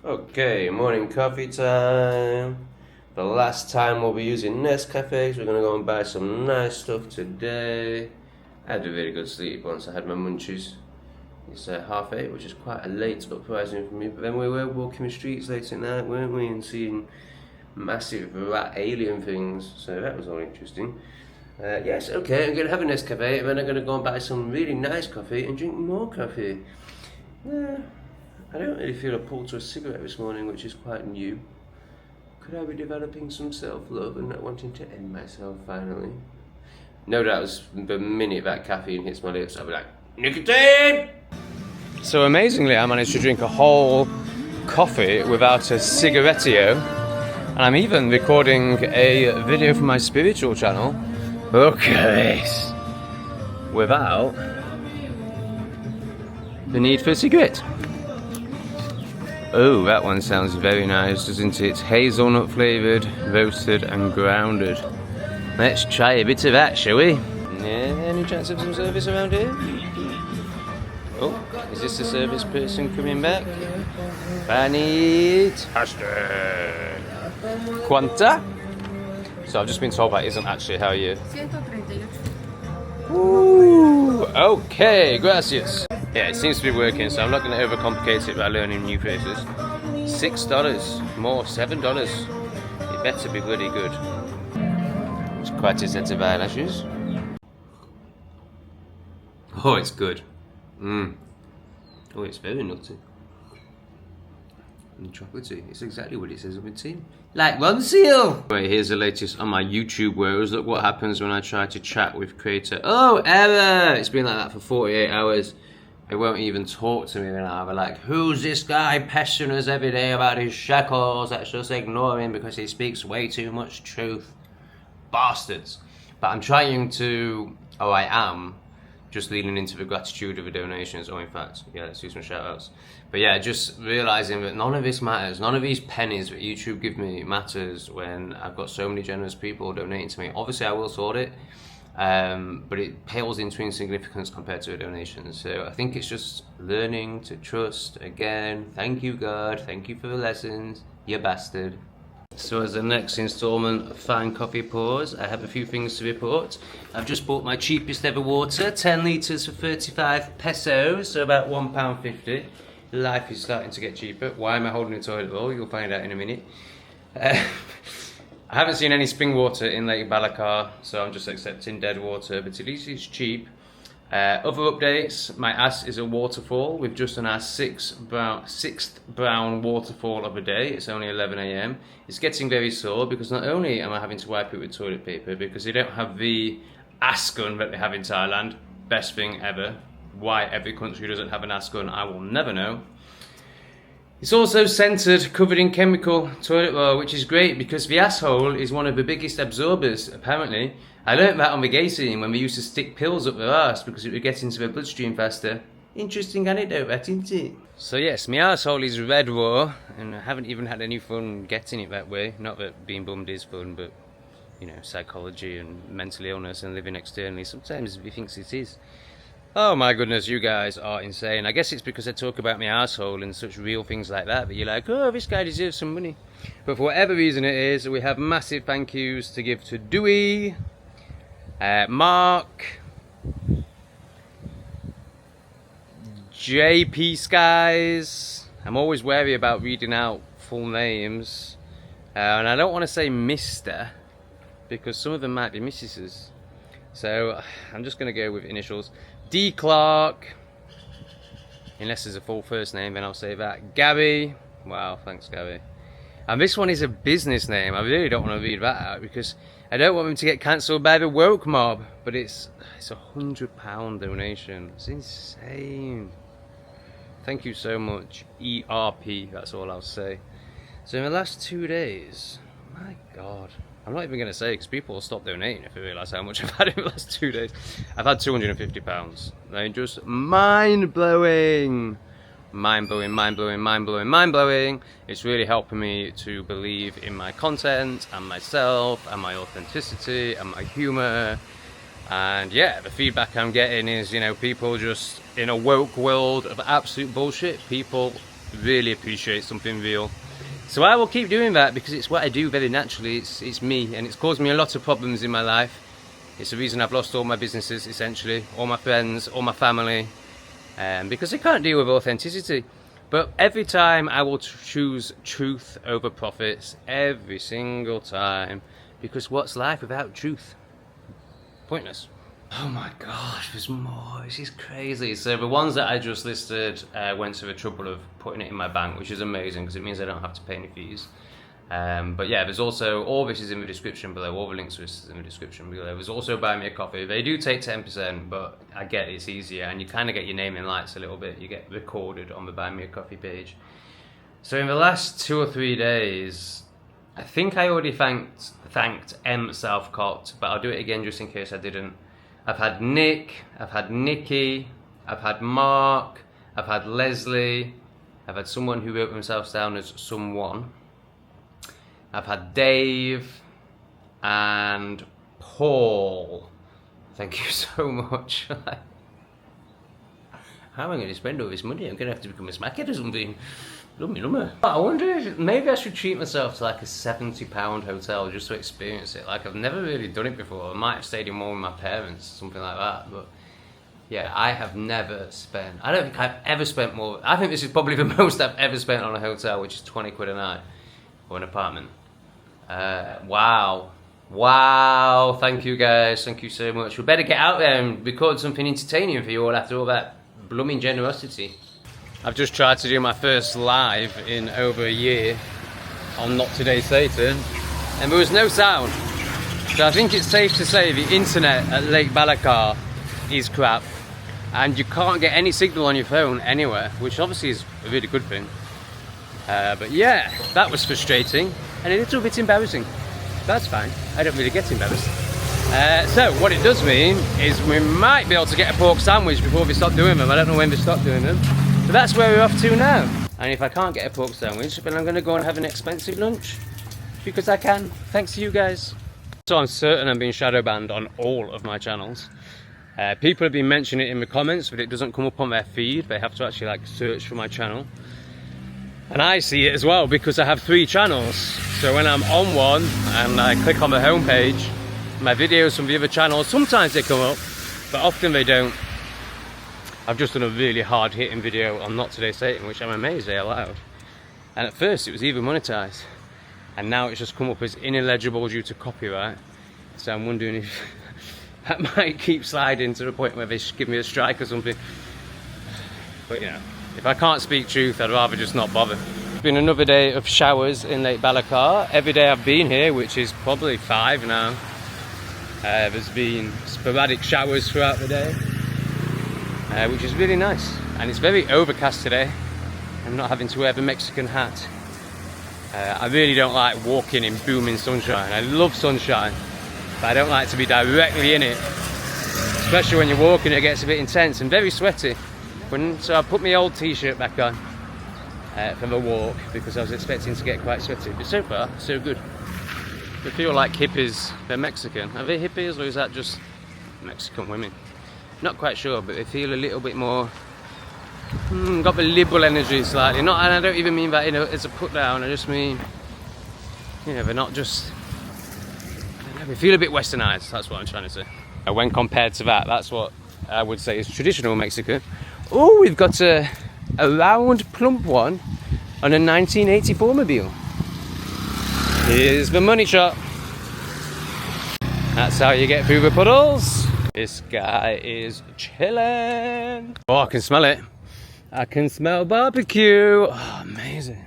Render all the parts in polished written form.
Okay, morning coffee time. The last time we'll be using Nescafes. We're going to go and buy some nice stuff today. I had a very good sleep once I had my munchies. It's 8:30, which is quite a late uprising for me. But then we were walking the streets late at night, weren't we? And seeing massive rat alien things. So that was all interesting. Yes, okay, I'm going to have a Nescafe. And then I'm going to go and buy some really nice coffee and drink more coffee. I don't really feel a pull to a cigarette this morning, which is quite new. Could I be developing some self-love and not wanting to end myself finally? No doubt the minute that caffeine hits my lips, I'll be like, nicotine! So amazingly, I managed to drink a whole coffee without a cigarettio. And I'm even recording a video for my spiritual channel. Look at this! Without the need for a cigarette. Oh, that one sounds very nice, doesn't it? Hazelnut flavoured, roasted and grounded. Let's try a bit of that, shall we? Yeah, any chance of some service around here? Oh, is this the service person coming back? Fanny Ashton. Quanta? So I've just been told that isn't actually how you... 138. Ooh, okay, gracias. Yeah, it seems to be working, so I'm not going to overcomplicate it by learning new phrases. $6 more, $7. It better be bloody good. It's quite a set of eyelashes. Oh, it's good. Oh, it's very nutty. And chocolatey. It's exactly what it says on the tin. Like one seal! Right, here's the latest on my YouTube woes. Look what happens when I try to chat with creator. Oh, error! It's been like that for 48 hours. They won't even talk to me now. They're like, who's this guy pestering us every day about his shackles? Let's just ignore him because he speaks way too much truth. Bastards. But I'm trying to, I am, just leaning into the gratitude of the donations. Oh, in fact, yeah, let's do some shout outs. But yeah, just realizing that none of this matters. None of these pennies that YouTube give me matters when I've got so many generous people donating to me. Obviously, I will sort it. But it pales into insignificance compared to a donation. So I think it's just learning to trust again. Thank you, God. Thank you for the lessons, you bastard. So as the next installment of Fine Coffee Pours, I have a few things to report. I've just bought my cheapest ever water, 10 litres for 35 pesos, so about £1.50. Life is starting to get cheaper. Why am I holding a toilet roll? You'll find out in a minute. I haven't seen any spring water in Lake Bacalar, so I'm just accepting dead water, but at least it's cheap. Other updates, my ass is a waterfall. We've just done our sixth brown waterfall of the day. It's only 11 AM. It's getting very sore because not only am I having to wipe it with toilet paper, because they don't have the ass gun that they have in Thailand. Best thing ever. Why every country doesn't have an ass gun, I will never know. It's also scented, covered in chemical toilet roll, which is great because the asshole is one of the biggest absorbers, apparently. I learnt that on the gay scene when we used to stick pills up their arse because it would get into their bloodstream faster. Interesting anecdote, that, isn't it? So yes, my arsehole is red raw, and I haven't even had any fun getting it that way. Not that being bummed is fun, but, you know, psychology and mental illness and living externally, sometimes he thinks it is. Oh my goodness, you guys are insane. I guess it's because I talk about my arsehole and such real things like that you're like, oh, this guy deserves some money. But for whatever reason it is, we have massive thank yous to give to Dewey, Mark, JP Skies. I'm always wary about reading out full names. And I don't want to say Mr. because some of them might be Mrs. So I'm just going to go with initials. D. Clark, unless there's a full first name, then I'll say that. Gary, wow, thanks Gary. And this one is a business name. I really don't want to read that out because I don't want them to get cancelled by the woke mob. But it's £100 donation. It's insane. Thank you so much, ERP. That's all I'll say. So in the last 2 days, my God. I'm not even going to say because people will stop donating if they realise how much I've had in the last 2 days. I've had £250. They're just mind-blowing. Mind-blowing, mind-blowing, mind-blowing, mind-blowing. It's really helping me to believe in my content and myself and my authenticity and my humour. And yeah, the feedback I'm getting is, you know, people just in a woke world of absolute bullshit, people really appreciate something real. So I will keep doing that because it's what I do very naturally. It's me, and it's caused me a lot of problems in my life. It's the reason I've lost all my businesses, essentially, all my friends, all my family, because I can't deal with authenticity. But every time I will choose truth over profits, every single time, because what's life without truth? Pointless. Oh my gosh, there's more. This is crazy. So the ones that I just listed went to the trouble of putting it in my bank, which is amazing because it means I don't have to pay any fees. But yeah, there's also, all this is in the description below, all the links to this is in the description below. There's also Buy Me a Coffee. They do take 10%, but I get it's easier, and you kind of get your name in lights a little bit. You get recorded on the Buy Me a Coffee page. So in the last 2 or 3 days, I think I already thanked M Southcott, but I'll do it again just in case I didn't. I've had Nick, I've had Nikki, I've had Mark, I've had Leslie, I've had someone who wrote themselves down as someone. I've had Dave and Paul. Thank you so much. How am I going to spend all this money? I'm going to have to become a smackhead or something. I wonder if maybe I should treat myself to like a £70 hotel just to experience it. Like, I've never really done it before. I might have stayed in one with my parents, something like that. But yeah, I have never spent, I don't think I've ever spent more. I think this is probably the most I've ever spent on a hotel, which is 20 quid a night, or an apartment. Wow, thank you guys, thank you so much. We better get out there and record something entertaining for you all after all that blooming generosity. I've just tried to do my first live in over a year on Not Today Satan, and there was no sound. So I think it's safe to say the internet at Lake Bacalar is crap, and you can't get any signal on your phone anywhere, which obviously is a really good thing. But yeah, that was frustrating and a little bit embarrassing. That's fine, I don't really get embarrassed. So what it does mean is we might be able to get a pork sandwich before they stop doing them. I don't know when they stop doing them. So that's where we're off to now. And if I can't get a pork sandwich, then I'm going to go and have an expensive lunch. Because I can, thanks to you guys. So I'm certain I'm being shadow banned on all of my channels. People have been mentioning it in the comments, but it doesn't come up on their feed. They have to actually like search for my channel. And I see it as well because I have 3 channels. So when I'm on one and I click on the home page, my videos from the other channels, sometimes they come up, but often they don't. I've just done a really hard hitting video on Not Today Satan, which I'm amazed they allowed. And at first it was even monetized, and now it's just come up as ineligible due to copyright. So I'm wondering if that might keep sliding to the point where they should give me a strike or something. But you know, if I can't speak truth, I'd rather just not bother. It's been another day of showers in Lake Bacalar. Every day I've been here, which is probably 5 now, there's been sporadic showers throughout the day. Which is really nice, and it's very overcast today. I'm not having to wear the Mexican hat. I really don't like walking in booming sunshine. I love sunshine, but I don't like to be directly in it, especially when you're walking. It gets a bit intense and very sweaty. So I put my old t-shirt back on for the walk because I was expecting to get quite sweaty, but so far so good. They feel like hippies. They're Mexican. Are they hippies, or is that just Mexican women? Not quite sure, but they feel a little bit more got the liberal energy slightly. Not, and I don't even mean that, you know, it's a put down. I just mean, you know, they're not just, they feel a bit westernized. That's what I'm trying to say. When compared to that, that's what I would say is traditional Mexican. Oh, we've got a round plump one on a 1984 mobile. Here's the money shot. That's how you get through the puddles. This guy is chilling. Oh, I can smell it. I can smell barbecue. Oh, amazing.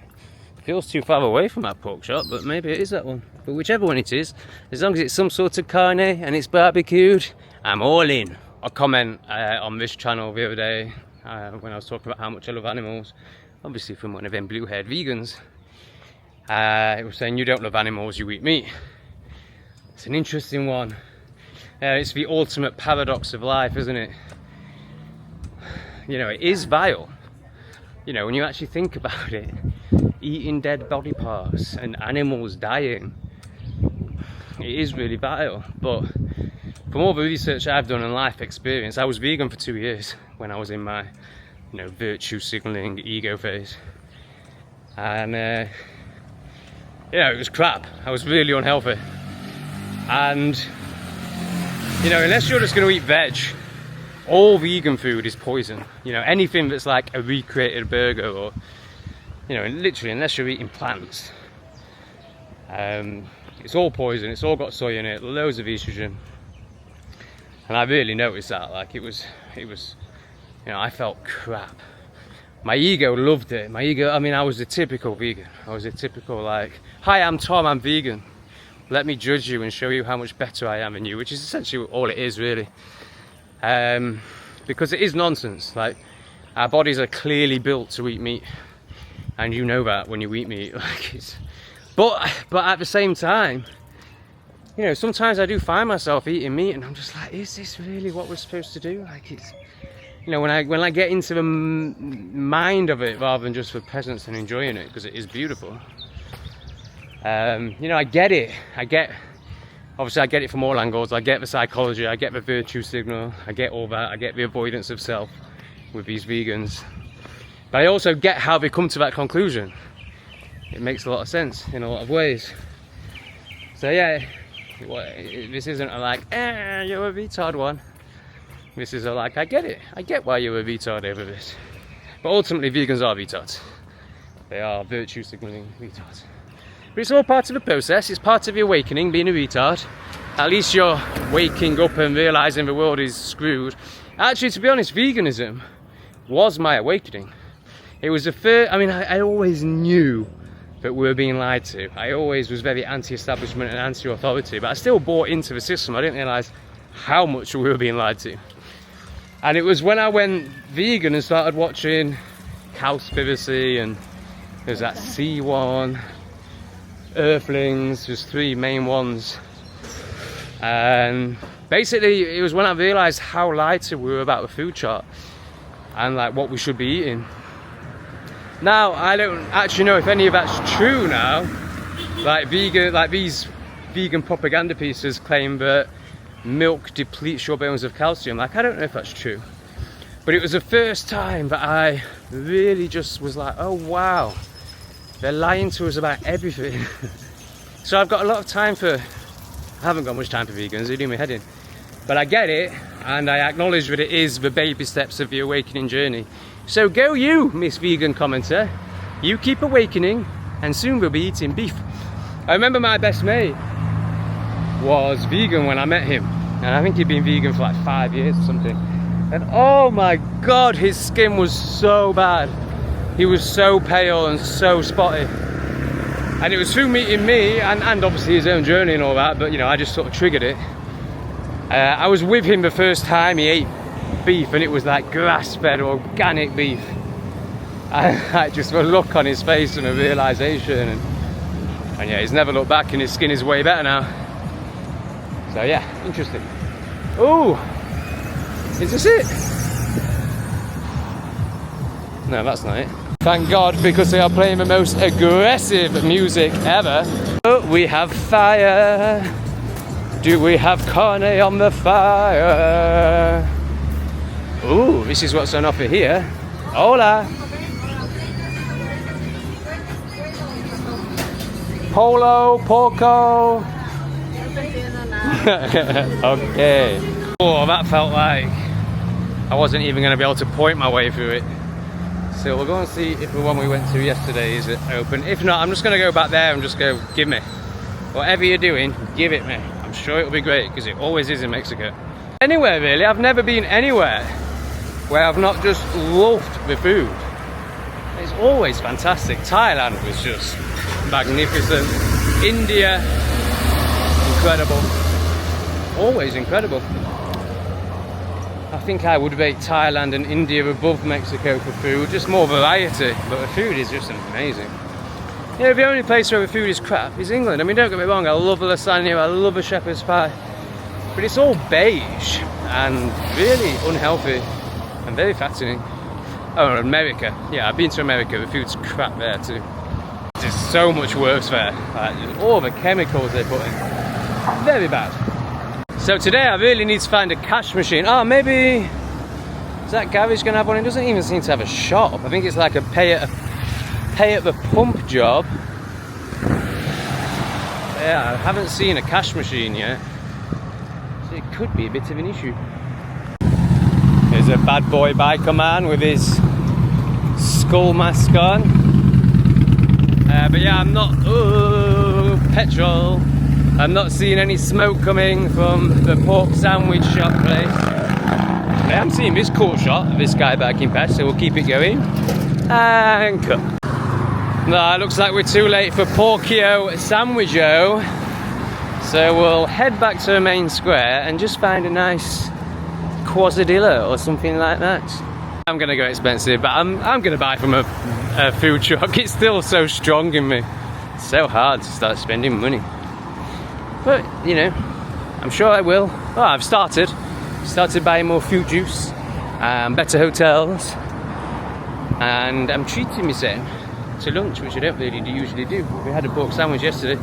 Feels too far away from that pork shop, but maybe it is that one. But whichever one it is, as long as it's some sort of carne and it's barbecued, I'm all in. A comment on this channel the other day when I was talking about how much I love animals, obviously from one of them blue-haired vegans. It was saying, you don't love animals, you eat meat. It's an interesting one. It's the ultimate paradox of life, isn't it? You know, it is vile. You know, when you actually think about it, eating dead body parts and animals dying, it is really vile. But from all the research I've done and life experience, I was vegan for 2 years when I was in my, you know, virtue signaling ego phase. and it was crap. I was really unhealthy, and unless you're just going to eat veg, all vegan food is poison. Anything that's like a recreated burger, or literally, unless you're eating plants, it's all poison. It's all got soy in it, loads of estrogen, and I really noticed that. Like it was I felt crap. My ego loved it. My ego, I was a typical vegan. I was a typical like, hi, I'm Tom, I'm vegan. Let me judge you and show you how much better I am than you, which is essentially all it is, really. Because it is nonsense. Like, our bodies are clearly built to eat meat, and you know that when you eat meat. Like but at the same time, sometimes I do find myself eating meat, and I'm just like, is this really what we're supposed to do? Like, it's when I get into the mind of it, rather than just for presence and enjoying it, because it is beautiful. I get it. Obviously I get it from all angles. I get the psychology, I get the virtue signal, I get all that, I get the avoidance of self with these vegans. But I also get how they come to that conclusion. It makes a lot of sense in a lot of ways. So yeah, this isn't a like, you're a retard one. This is a like, I get it. I get why you're a retard over this. But ultimately, vegans are retards. They are virtue signaling retards. But it's all part of the process. It's part of the awakening, being a retard. At least you're waking up and realizing the world is screwed. Actually, to be honest, veganism was my awakening. It was the first, I always knew that we were being lied to. I always was very anti-establishment and anti-authority, but I still bought into the system. I didn't realize how much we were being lied to. And it was when I went vegan and started watching Cowspiracy, and there's that sea one, Earthlings, there's 3 main ones. And basically it was when I realized how lied to we were about the food chart and like what we should be eating. Now I don't actually know if any of that's true now. Like these vegan propaganda pieces claim that milk depletes your bones of calcium. Like, I don't know if that's true, but it was the first time that I really just was like, oh wow, they're lying to us about everything. So I've got a lot of time for, I haven't got much time for vegans, they do my head in, but I get it, and I acknowledge that it is the baby steps of the awakening journey. So go you, Miss Vegan Commenter, you keep awakening, and soon we'll be eating beef. I remember my best mate was vegan when I met him, and I think he'd been vegan for like 5 years or something, and oh my god, his skin was so bad. He was so pale and so spotty, and it was through meeting me and obviously his own journey and all that, but I just sort of triggered it. I was with him the first time he ate beef, and it was like grass-fed organic beef, and just a look on his face and a realization, and yeah, he's never looked back, and his skin is way better now. So yeah, interesting. Oh, is this it? No, that's not it. Thank God, because they are playing the most aggressive music ever. Oh, we have fire. Do we have carne on the fire? Oh, this is what's on offer here. Hola. Polo, Poco. Okay. Oh, that felt like I wasn't even going to be able to point my way through it. So we'll go and see if the one we went to yesterday is open. If not, I'm just going to go back there and just go, give me. Whatever you're doing, give it me. I'm sure it'll be great, because it always is in Mexico. Anywhere really, I've never been anywhere where I've not just loved the food. It's always fantastic. Thailand was just magnificent. India, incredible. Always incredible. I think I would rate Thailand and India above Mexico for food, just more variety, but the food is just amazing. The only place where the food is crap is England. Don't get me wrong, I love a lasagna, I love a shepherd's pie, but it's all beige and really unhealthy and very fattening. Oh, America. Yeah, I've been to America, the food's crap there too. There's so much worse there, like, all the chemicals they put in, very bad. So today I really need to find a cash machine. Oh, maybe, is that garage gonna have one? It doesn't even seem to have a shop. I think it's like a pay at pay at the pump job. Yeah, I haven't seen a cash machine yet, so it could be a bit of an issue. There's a bad boy biker man with his skull mask on. But yeah, I'm not... Oh, petrol. I'm not seeing any smoke coming from the pork sandwich shop place. I am seeing this cool shot of this guy biking past, so we'll keep it going. And cut. No, it looks like we're too late for Porkio Sandwicho. So we'll head back to the main square and just find a nice quesadilla or something like that. I'm gonna go expensive, but I'm gonna buy from a food truck. It's still so strong in me. It's so hard to start spending money. But, you know, I'm sure I will. Oh, I've started buying more fruit juice, better hotels, and I'm treating myself to lunch, which I don't really usually do. We had a pork sandwich yesterday,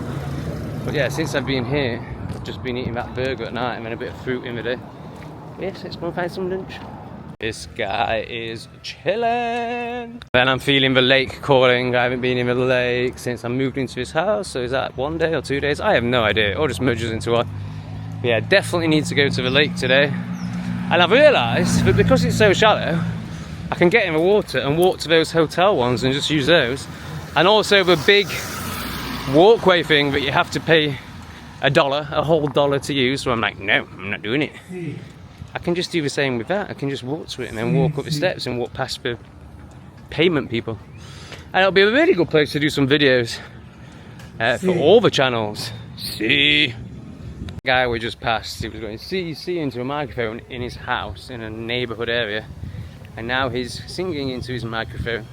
but yeah, since I've been here, I've just been eating that burger at night and then a bit of fruit in the day. Yes, let's go and find some lunch. This guy is chilling. Then I'm feeling the lake calling. I haven't been in the lake since I moved into his house, so is that 1 day or 2 days? I have no idea. It all just merges into one. But yeah, definitely need to go to the lake today. And I've realised that because it's so shallow, I can get in the water and walk to those hotel ones and just use those. And also the big walkway thing that you have to pay a whole dollar to use. So I'm like, no, I'm not doing it. I can just do the same with that. I can just walk to it and then walk up the steps and walk past the payment people. And it'll be a really good place to do some videos for all the channels. See. The guy we just passed, he was going see into a microphone in his house in a neighbourhood area. And now he's singing into his microphone.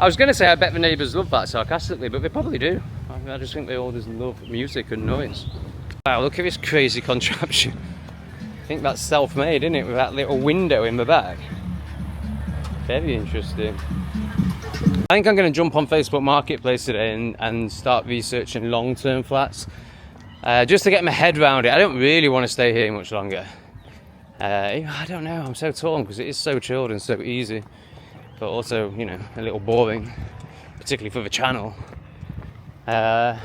I was going to say I bet the neighbours love that sarcastically, but they probably do. I just think they all just love music and noise. Wow, look at this crazy contraption. I think that's self-made, isn't it, with that little window in the back. Very interesting. I think I'm going to jump on Facebook Marketplace today and start researching long-term flats. Just to get my head around it. I don't really want to stay here much longer. I don't know, I'm so torn because it is so chilled and so easy. But also, you know, a little boring, particularly for the channel. But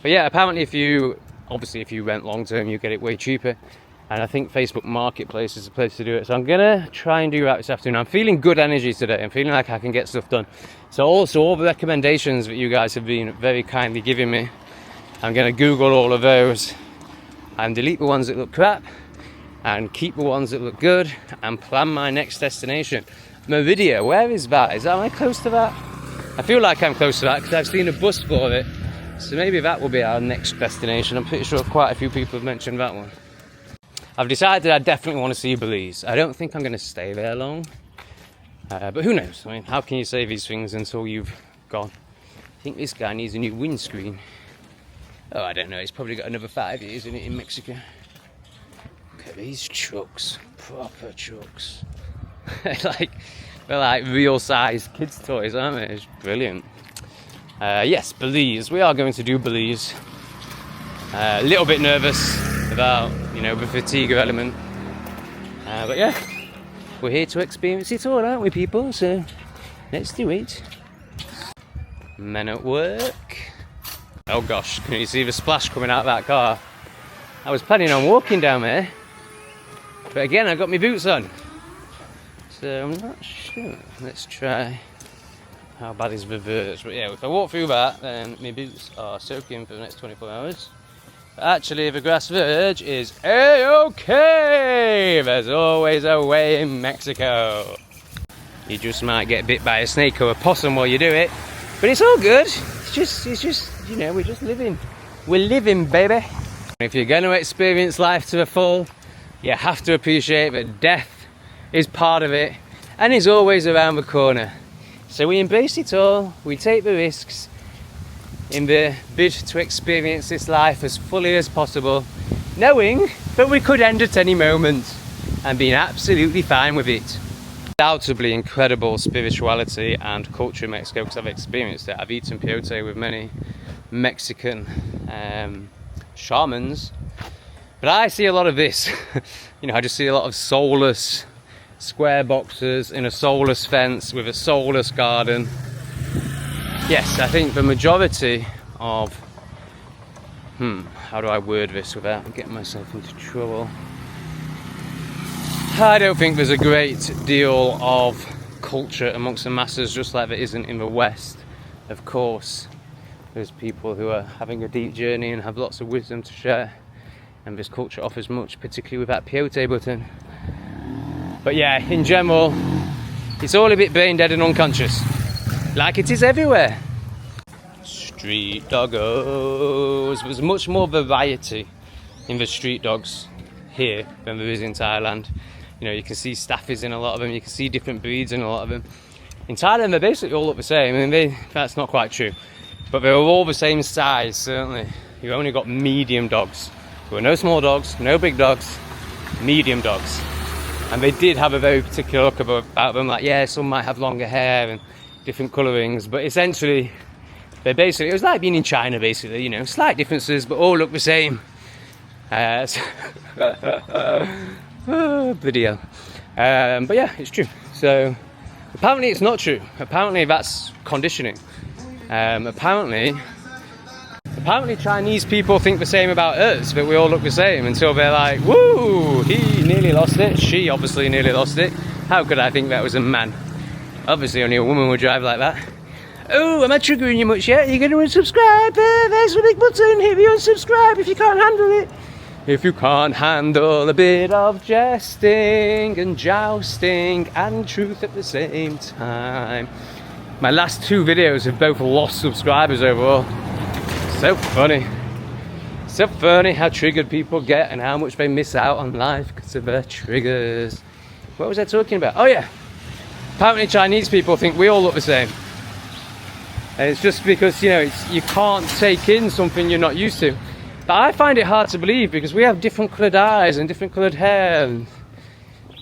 yeah, apparently if you rent long-term, you get it way cheaper. And I think Facebook Marketplace is the place to do it. So I'm gonna try and do that this afternoon. I'm feeling good energy today. I'm feeling like I can get stuff done. So also all the recommendations that you guys have been very kindly giving me, I'm gonna Google all of those and delete the ones that look crap and keep the ones that look good and plan my next destination. Meridia, where is that? Am I close to that? I feel like I'm close to that because I've seen a bus for it. So maybe that will be our next destination. I'm pretty sure quite a few people have mentioned that one. I've decided I definitely want to see Belize. I don't think I'm going to stay there long. But who knows? I mean, how can you say these things until you've gone? I think this guy needs a new windscreen. Oh, I don't know. He's probably got another 5 years in it in Mexico. Look at these trucks. Proper trucks. They're like real-sized kids' toys, aren't they? It's brilliant. Yes, Belize. We are going to do Belize. A little bit nervous about, you know, the fatigue element. But yeah, we're here to experience it all, aren't we, people? So let's do it. Men at work. Oh gosh, can you see the splash coming out of that car? I was planning on walking down there, but again, I got my boots on. So I'm not sure. Let's try. How bad is the verge? But yeah, if I walk through that, then my boots are soaking for the next 24 hours. But actually, the grass verge is A-okay! There's always a way in Mexico. You just might get bit by a snake or a possum while you do it. But it's all good. It's just, you know, we're just living. We're living, baby. If you're going to experience life to the full, you have to appreciate that death is part of it and is always around the corner. So we embrace it all, we take the risks in the bid to experience this life as fully as possible, knowing that we could end at any moment and being absolutely fine with it. Undoubtedly incredible spirituality and culture in Mexico because I've experienced it. I've eaten peyote with many Mexican shamans, but I see a lot of this. You know, I just see a lot of soulless square boxes in a soulless fence with a soulless garden. yes, I think the majority of how do I word this without getting myself into trouble? I don't think there's a great deal of culture amongst the masses, just like there isn't in the West. Of course, there's people who are having a deep journey and have lots of wisdom to share, and this culture offers much, particularly with that peyote button. But yeah, in general, it's all a bit brain dead and unconscious, like it is everywhere. Street doggos. There's much more variety in the street dogs here than there is in Thailand. You know, you can see staffies in a lot of them, you can see different breeds in a lot of them. In Thailand, they basically all look the same. I mean, that's not quite true, but they're all the same size, certainly. You've only got medium dogs. There were no small dogs, no big dogs, medium dogs. And they did have a very particular look about them, like, yeah, some might have longer hair and different colourings, but essentially, it was like being in China, basically, you know, slight differences, but all look the same. Bloody hell. But yeah, it's true. So, apparently it's not true. Apparently that's conditioning. Apparently Chinese people think the same about us, that we all look the same, until they're like, woo, he nearly lost it, she obviously nearly lost it. How could I think that was a man? Obviously only a woman would drive like that. Oh, am I triggering you much yet? You're going to unsubscribe? There's the big button. Hit the unsubscribe if you can't handle it. If you can't handle a bit of jesting and jousting and truth at the same time. My last 2 videos have both lost subscribers overall. So funny. So funny how triggered people get and how much they miss out on life because of their triggers. What was I talking about? Oh yeah. Apparently Chinese people think we all look the same. And it's just because, you know, you can't take in something you're not used to. But I find it hard to believe because we have different coloured eyes and different coloured hair, and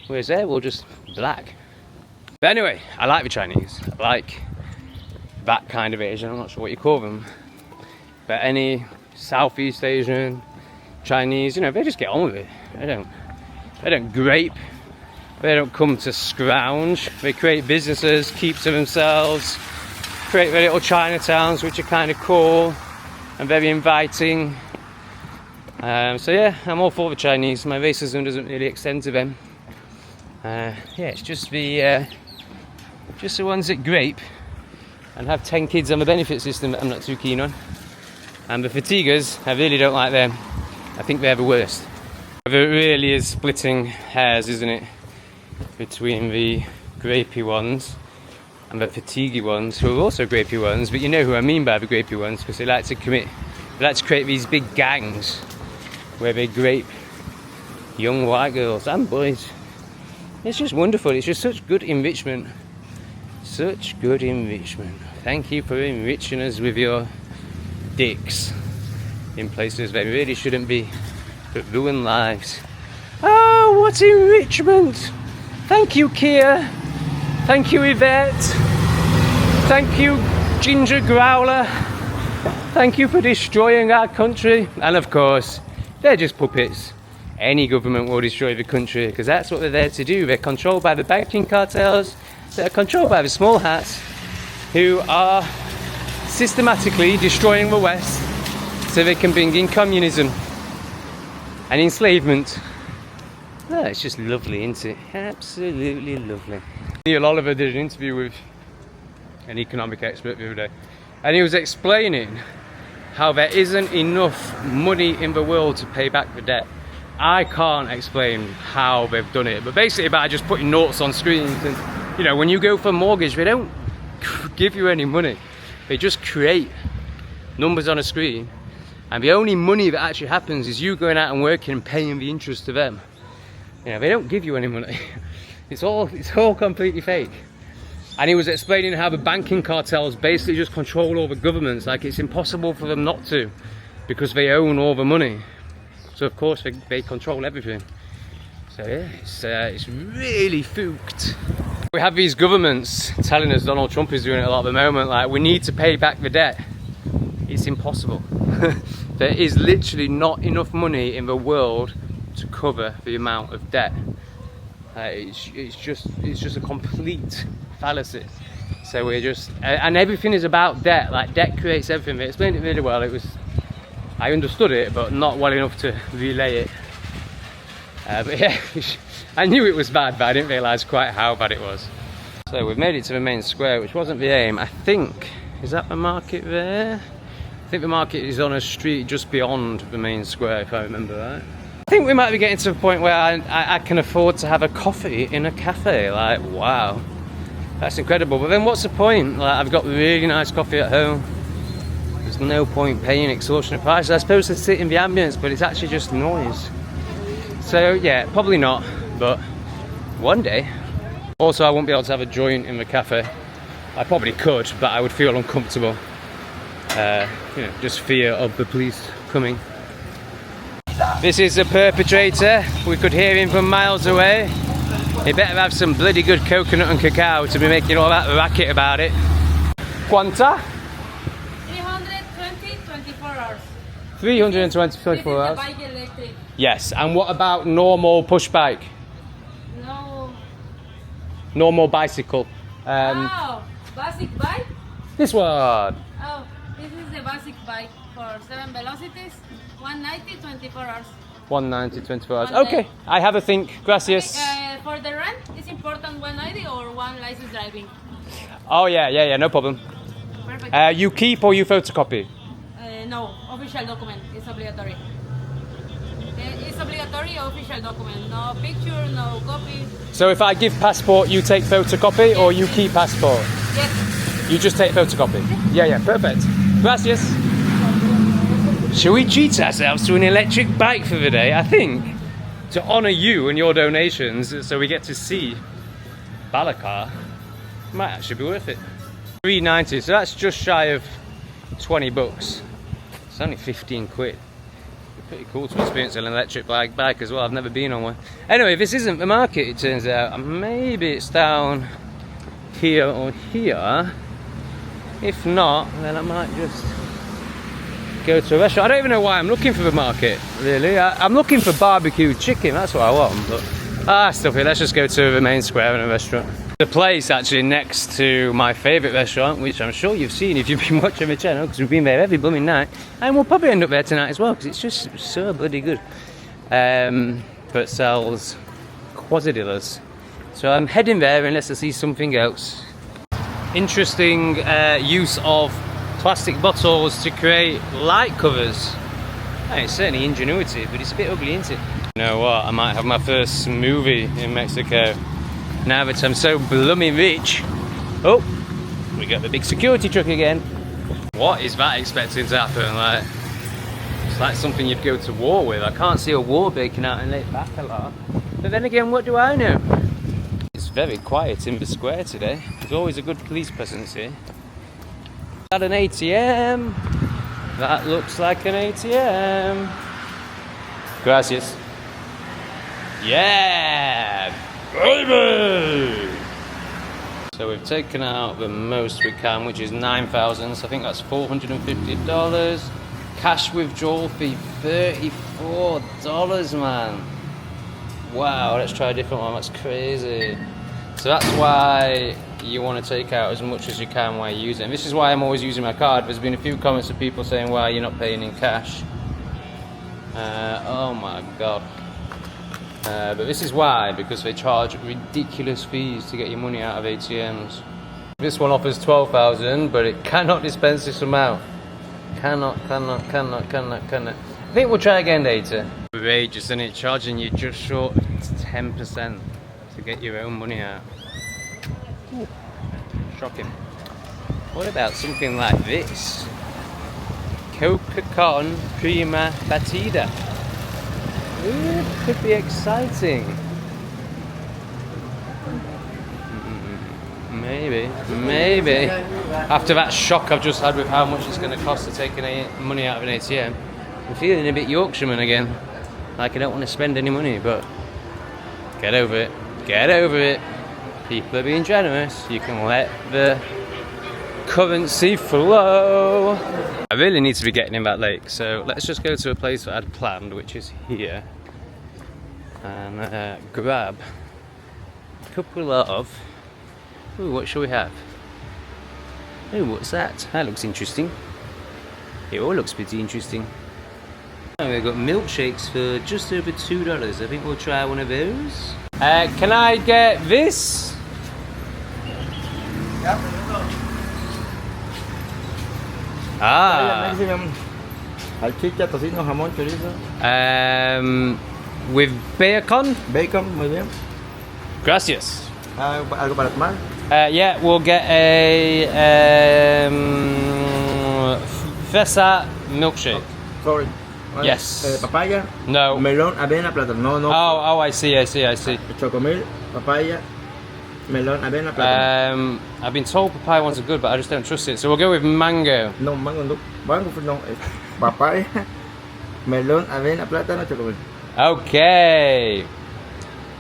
whereas they're all just black. But anyway, I like the Chinese. I like that kind of Asian. I'm not sure what you call them, but any Southeast Asian, Chinese, you know, they just get on with it. They don't grape. They don't come to scrounge. They create businesses, keep to themselves, create their little Chinatowns, which are kind of cool and very inviting. So yeah, I'm all for the Chinese. My racism doesn't really extend to them. Yeah, it's just the ones that grape and have 10 kids on the benefit system that I'm not too keen on. And the fatiguers, I really don't like them. I think they're the worst. It really is splitting hairs, isn't it, between the grapey ones and the fatiguey ones, who are also grapey ones, but you know who I mean by the grapey ones, because they like to create these big gangs where they grape young white girls and boys. It's just wonderful. It's just such good enrichment. Such good enrichment. Thank you for enriching us with your dicks in places they really shouldn't be, but ruin lives. Oh, what enrichment! Thank you, Kia. Thank you, Yvette. Thank you, Ginger Growler. Thank you for destroying our country. And of course, they're just puppets. Any government will destroy the country because that's what they're there to do. They're controlled by the banking cartels. They're controlled by the small hats who are systematically destroying the West so they can bring in communism and enslavement. Oh, it's just lovely, isn't it? Absolutely lovely. Neil Oliver did an interview with an economic expert the other day, and he was explaining how there isn't enough money in the world to pay back the debt. I can't explain how they've done it, but basically by just putting notes on screens, and you know, when you go for a mortgage, they don't give you any money. They just create numbers on a screen, and the only money that actually happens is you going out and working and paying the interest to them. You know, they don't give you any money. It's all completely fake. And he was explaining how the banking cartels basically just control all the governments. Like, it's impossible for them not to, because they own all the money. So of course they control everything. So yeah, it's really fooked. We have these governments telling us, Donald Trump is doing it a lot at the moment, like, we need to pay back the debt. It's impossible. There is literally not enough money in the world to cover the amount of debt. It's just a complete fallacy. So we're just, and everything is about debt. Like debt creates everything. They explained it really well. I understood it, but not well enough to relay it. But yeah, I knew it was bad, but I didn't realise quite how bad it was. So we've made it to the main square, which wasn't the aim. I think, is that the market there? I think the market is on a street just beyond the main square, if I remember right. I think we might be getting to the point where I can afford to have a coffee in a cafe. Like, wow, that's incredible. But then what's the point? Like, I've got really nice coffee at home. There's no point paying extortionate prices. I suppose to sit in the ambience, but it's actually just noise. So yeah, probably not, but one day. Also, I won't be able to have a joint in the cafe. I probably could, but I would feel uncomfortable. You know, just fear of the police coming. This is the perpetrator. We could hear him from miles away. He better have some bloody good coconut and cacao to be making all that racket about it. Quanta? 320, 24 hours. 320, 24 hours? Bike electric. Yes, and what about normal push bike? No. Normal bicycle? Oh, basic bike? This one. Oh, this is the basic bike for 7 velocities, 190, 24 hours. 190, 24 hours. One day. Okay, I have a think. Gracias. For the rent, it's important 190 or one license driving. Oh yeah, no problem. Perfect. You keep or you photocopy? No, official document. It's obligatory. It's obligatory official document. No picture, no copy. So if I give passport, you take photocopy, or you keep passport? Yes. You just take photocopy? Yeah, perfect. Gracias. Shall we treat ourselves to an electric bike for the day? I think, to honour you and your donations, so we get to see Bacalar, might actually be worth it. $3.90, so that's just shy of 20 bucks. It's only 15 quid. Pretty cool to experience an electric bike as well. I've never been on one. Anyway, this isn't the market, it turns out. Maybe it's down here or here. If not, then I might just go to a restaurant. I don't even know why I'm looking for the market, really. I'm looking for barbecue chicken, that's what I want. But stuff it. Let's just go to the main square and a restaurant. The place actually next to my favourite restaurant, which I'm sure you've seen if you've been watching my channel, because we've been there every blooming night, and we'll probably end up there tonight as well, because it's just so bloody good. But sells Crocodiles. So I'm heading there unless I see something else. Interesting use of plastic bottles to create light covers. It's certainly ingenuity, but it's a bit ugly, isn't it? You know what, I might have my first smoothie in Mexico. Now that I'm so blooming rich. Oh, we got the big security truck again. What is that expecting to happen? Like, it's like something you'd go to war with. I can't see a war breaking out in Lake Bacalar. But then again, what do I know? It's very quiet in the square today. There's always a good police presence here. Is that an ATM? That looks like an ATM. Gracias. Yeah! Baby! So we've taken out the most we can, which is 9,000. So I think that's $450. Cash withdrawal fee $34, man. Wow, let's try a different one. That's crazy. So that's why you want to take out as much as you can while you're using it. This is why I'm always using my card. There's been a few comments of people saying, "Why you're not paying in cash?" Oh my god. But this is why, because they charge ridiculous fees to get your money out of ATMs. This one offers 12,000, but it cannot dispense this amount. Cannot. I think we'll try again later. Outrageous, isn't it? Charging you just short of 10% to get your own money out. Ooh, shocking. What about something like this? Coca-Cola Prima Batida. Ooh, could be exciting. Maybe. After that shock I've just had with how much it's going to cost to take money out of an ATM, I'm feeling a bit Yorkshireman again. Like I don't want to spend any money, but get over it. Get over it. People are being generous. You can let the currency flow. I really need to be getting in that lake, so let's just go to a place that I'd planned, which is here, and grab a couple of, ooh, what shall we have? Oh, what's that? That looks interesting. It all looks pretty interesting. Oh, we've got milkshakes for just over $2. I think we'll try one of those. Can I get this? Ah. Maximum. Salchicha, tocino, jamón, chorizo. With bacon? Bacon, muy bien. Gracias. ¿Algo para tomar? Yeah, we'll get a fresa milkshake. Sorry. Yes. Papaya. No. Melón, avena, plátano. No, no. Oh, I see. Chocomil, papaya, melón, avena, plátano. I've been told papaya ones are good, but I just don't trust it. So we'll go with mango. No, mango no. Mango no. Papaya, melón, avena, plátano, chocomil. Okay.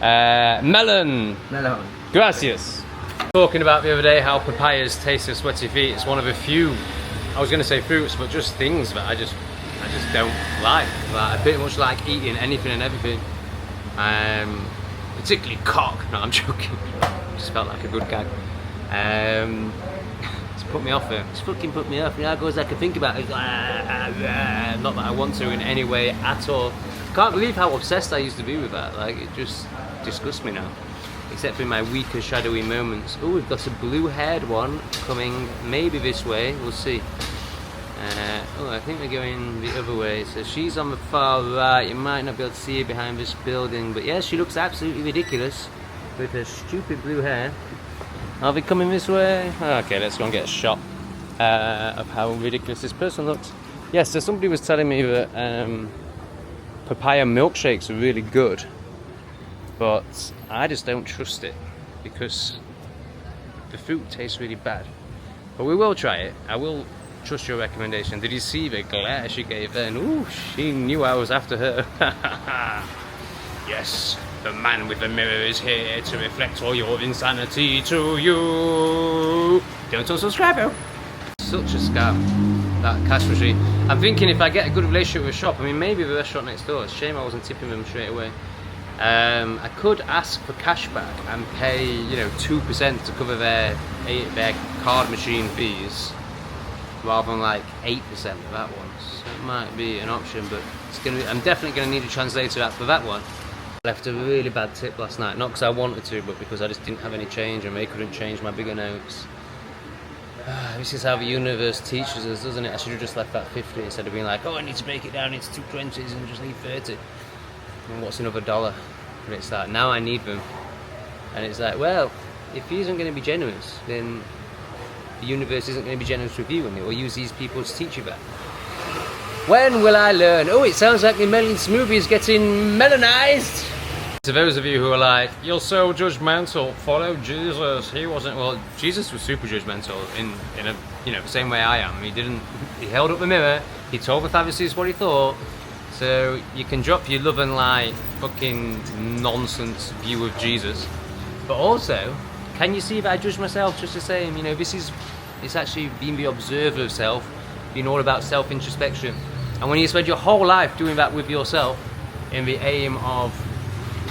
Melon. Melón. Gracias. Talking about the other day how papayas taste of sweaty feet. It's one of a few, I was going to say fruits, but just things that I just don't like. I pretty much like eating anything and everything. Particularly cock. No, I'm joking. Just felt like a good gag. It's put me off there. It's fucking put me off. Now goes I can think about it. Not that I want to in any way at all. Can't believe how obsessed I used to be with that. Like, it just disgusts me now. Except for my weaker, shadowy moments. Oh, we've got a blue-haired one coming maybe this way. We'll see. Oh, I think we're going the other way. So she's on the far right. You might not be able to see her behind this building. But yeah, she looks absolutely ridiculous with her stupid blue hair. Are they coming this way? Okay, let's go and get a shot of how ridiculous this person looks. Yes, so somebody was telling me that papaya milkshakes are really good. But I just don't trust it because the fruit tastes really bad. But we will try it. I will trust your recommendation. Did you see the glare she gave then? Ooh, she knew I was after her. Yes, the man with the mirror is here to reflect all your insanity to you. Don't unsubscribe, though. Such a scam, that cash machine. I'm thinking if I get a good relationship with a shop, I mean maybe the restaurant next door. It's a shame I wasn't tipping them straight away. I could ask for cash back and pay, 2% to cover their card machine fees, rather than like 8% for that one. So it might be an option, but I'm definitely going to need a translator for that one. I left a really bad tip last night, not because I wanted to, but because I just didn't have any change and they couldn't change my bigger notes. This is how the universe teaches us, doesn't it? I should have just left that 50 instead of being like, oh, I need to break it down into 2 20s and just leave 30. And what's another $1? And it's like, now I need them. And it's like, well, if he isn't going to be generous, then the universe isn't going to be generous with you, and it will use these people to teach you that. When will I learn? Oh, it sounds like the melon smoothie is getting melonized. To those of you who are like, you're so judgmental, follow Jesus. He wasn't. Well, Jesus was super judgmental in a the same way I am. He held up the mirror. He told the Pharisees what he thought. So you can drop your love and light fucking nonsense view of Jesus, but also, can you see that I judge myself just the same? It's actually being the observer of self, being all about self-introspection. And when you spend your whole life doing that with yourself in the aim of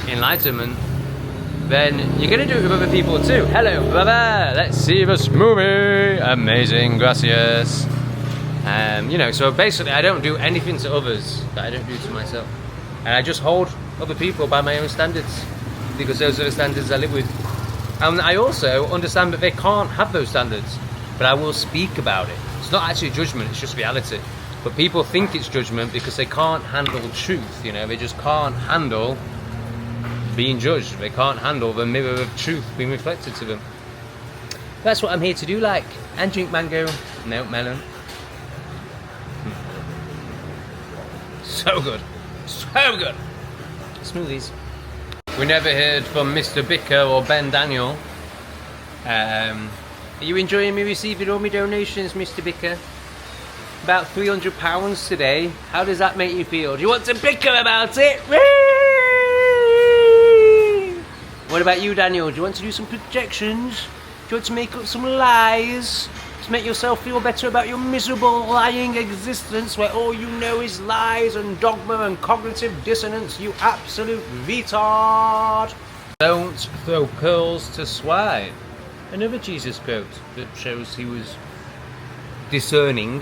enlightenment, then you're going to do it with other people too. Hello, brother, let's see this movie. Amazing, gracias. So basically I don't do anything to others that I don't do to myself. And I just hold other people by my own standards, because those are the standards I live with. And I also understand that they can't have those standards, but I will speak about it. It's not actually judgment, it's just reality. But people think it's judgment because they can't handle truth, they just can't handle being judged. They can't handle the mirror of truth being reflected to them. That's what I'm here to do, and drink mango, no melon. So good. So good. Smoothies. We never heard from Mr. Bicker or Ben Daniel. Are you enjoying me receiving all my donations, Mr. Bicker? About £300 today. How does that make you feel? Do you want to bicker about it? What about you, Daniel? Do you want to do some projections? Do you want to make up some lies? To make yourself feel better about your miserable, lying existence where all you know is lies and dogma and cognitive dissonance, you absolute retard. Don't throw pearls to swine. Another Jesus quote that shows he was discerning,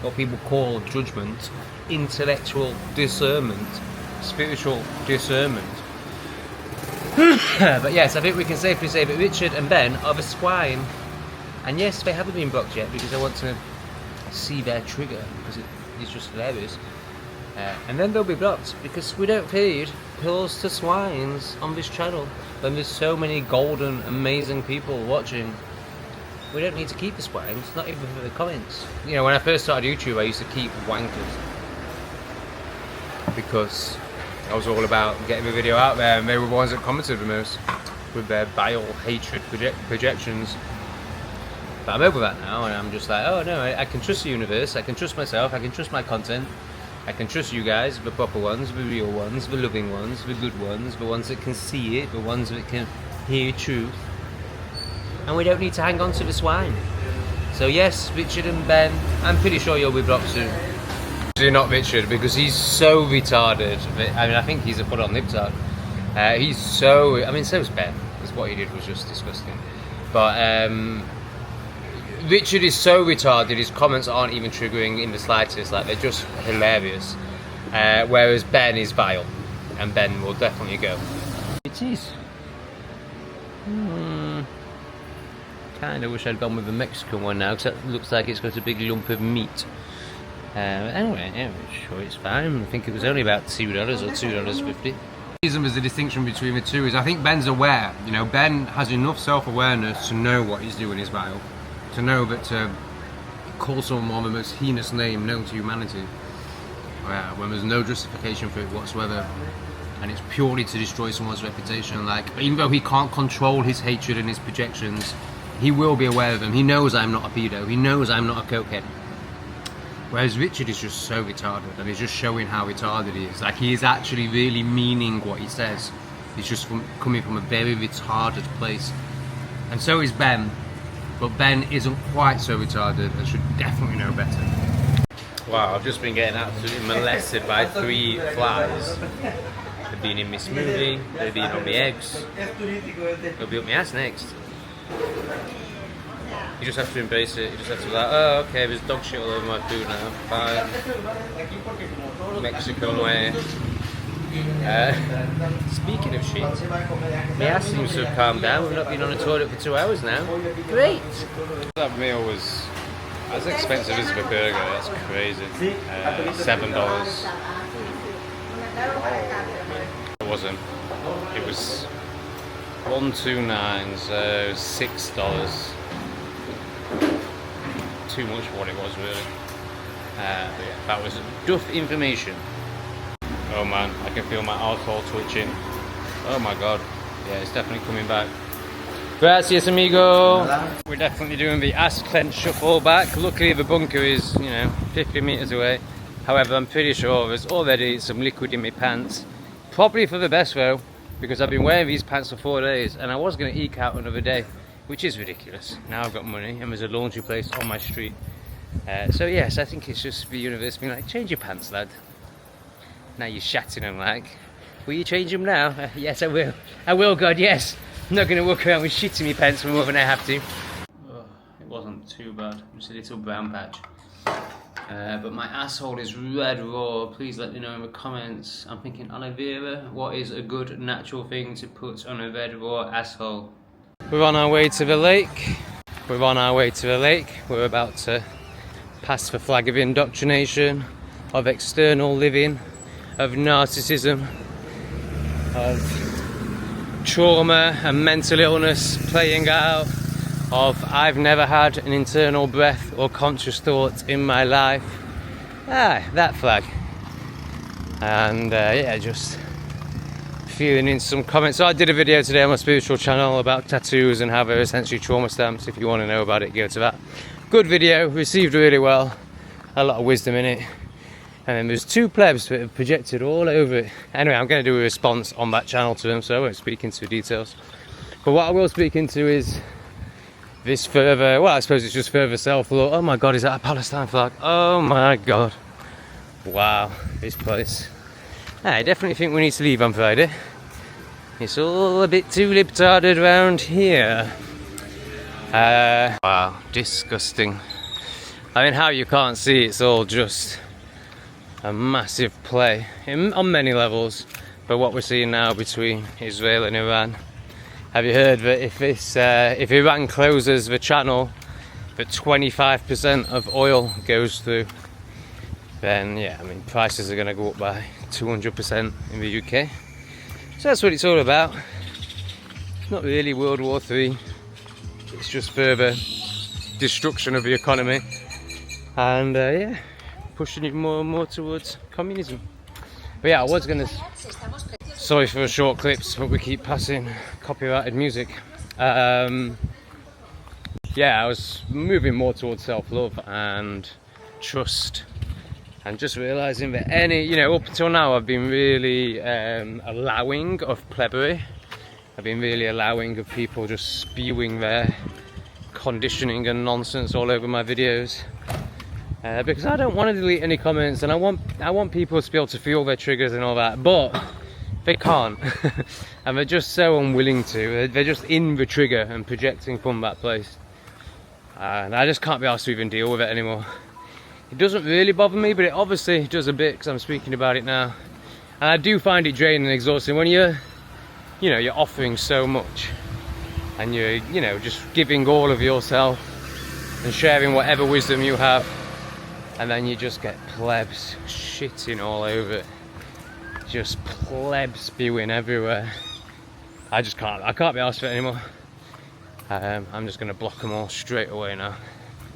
what people call judgment, intellectual discernment, spiritual discernment. But yes, I think we can safely say that Richard and Ben are the swine. And yes, they haven't been blocked yet because I want to see their trigger because it's just hilarious. And then they'll be blocked because we don't feed pills to swines on this channel. When there's so many golden, amazing people watching, we don't need to keep the swines, not even for the comments. You know, when I first started YouTube, I used to keep wankers because I was all about getting the video out there, and they were the ones that commented the most with their bile, hatred, projections. But I'm over that now, and I'm just like, oh no, I can trust the universe, I can trust myself, I can trust my content, I can trust you guys, the proper ones, the real ones, the loving ones, the good ones, the ones that can see it, the ones that can hear truth. And we don't need to hang on to the swine. So yes, Richard and Ben, I'm pretty sure you'll be blocked soon. Actually not Richard, because he's so retarded. I mean, I think he's a put-on libtard. He's so, I mean, so's Ben, because what he did was just disgusting. But Richard is so retarded, his comments aren't even triggering in the slightest, like they're just hilarious. Whereas Ben is vile, and Ben will definitely go. It is. Kinda wish I'd gone with the Mexican one now, because that looks like it's got a big lump of meat. Anyway, yeah, sure it's fine. I think it was only about $2 or $2.50. The reason there's a distinction between the two is I think Ben's aware. You know, Ben has enough self-awareness to know what he's doing is vile. To know that to call someone the most heinous name known to humanity, when there's no justification for it whatsoever, and it's purely to destroy someone's reputation. Like, even though he can't control his hatred and his projections, he will be aware of them. He knows I'm not a pedo. He knows I'm not a cokehead. Whereas Richard is just so retarded, and he's just showing how retarded he is. Like, he is actually really meaning what he says. He's just coming from a very retarded place. And so is Ben. But Ben isn't quite so retarded and should definitely know better. Wow, I've just been getting absolutely molested by 3 flies. They've been in my smoothie, they've been on my eggs, they'll be up my ass next. You just have to embrace it, you just have to be like, oh okay, there's dog shit all over my food now, fine. Mexican way. Speaking of shit, my ass seems to have calmed down. We've not been on a toilet for 2 hours now. Great! That meal was as expensive as a burger, that's crazy. $7. It wasn't. It was $1.29, so $6. Too much for what it was really. But yeah, that was duff information. Oh man, I can feel my arsehole twitching. Oh my god. Yeah, it's definitely coming back. Gracias, amigo. We're definitely doing the ass clench shuffle back. Luckily the bunker is, 50 meters away. However, I'm pretty sure there's already some liquid in my pants. Probably for the best though, because I've been wearing these pants for 4 days and I was going to eke out another day, which is ridiculous. Now I've got money and there's a laundry place on my street. So yes, I think it's just the universe being like, change your pants, lad. Now you're shatting them like, will you change them now? Yes, I will. I will, God, yes. I'm not going to walk around with shit in my pants for more than I have to. Oh, it wasn't too bad. Just a little brown patch. But my asshole is red raw. Please let me know in the comments. I'm thinking aloe vera. What is a good natural thing to put on a red raw asshole? We're on our way to the lake. We're on our way to the lake. We're about to pass the flag of indoctrination, of external living, of narcissism, of trauma and mental illness playing out, of I've never had an internal breath or conscious thought in my life. That flag. And yeah, just feeling in some comments. So I did a video today on my spiritual channel about tattoos and how they're essentially trauma stamps. If you want to know about it, go to that. Good video, received really well, a lot of wisdom in it. And then there's 2 plebs that have projected all over it. Anyway, I'm going to do a response on that channel to them, so I won't speak into details. But what I will speak into is this further, well, I suppose it's just further self-love. Oh my god, is that a Palestine flag? Oh my god. Wow, this place. I definitely think we need to leave on Friday. It's all a bit too libtarded around here. Wow, disgusting. I mean, how you can't see it's all just a massive play on many levels. But what we're seeing now between Israel and Iran, have you heard that if Iran closes the channel that 25% of oil goes through, then yeah, I mean, prices are going to go up by 200% in the UK. So that's what it's all about. It's not really World War III, it's just further destruction of the economy, and yeah, pushing it more and more towards communism. But yeah, I was gonna, sorry for the short clips, but we keep passing copyrighted music. Yeah, I was moving more towards self-love and trust, and just realizing that up until now I've been really allowing of plebbery. I've been really allowing of people just spewing their conditioning and nonsense all over my videos, because I don't want to delete any comments, and I want people to be able to feel their triggers and all that, but they can't. And they're just so unwilling to. They're just in the trigger and projecting from that place, and I just can't be asked to even deal with it anymore. It doesn't really bother me, but it obviously does a bit because I'm speaking about it now, and I do find it draining and exhausting when you're offering so much, and you're just giving all of yourself and sharing whatever wisdom you have, and then you just get plebs shitting all over it, just plebs spewing everywhere. I can't be asked for it anymore. I'm just gonna block them all straight away now,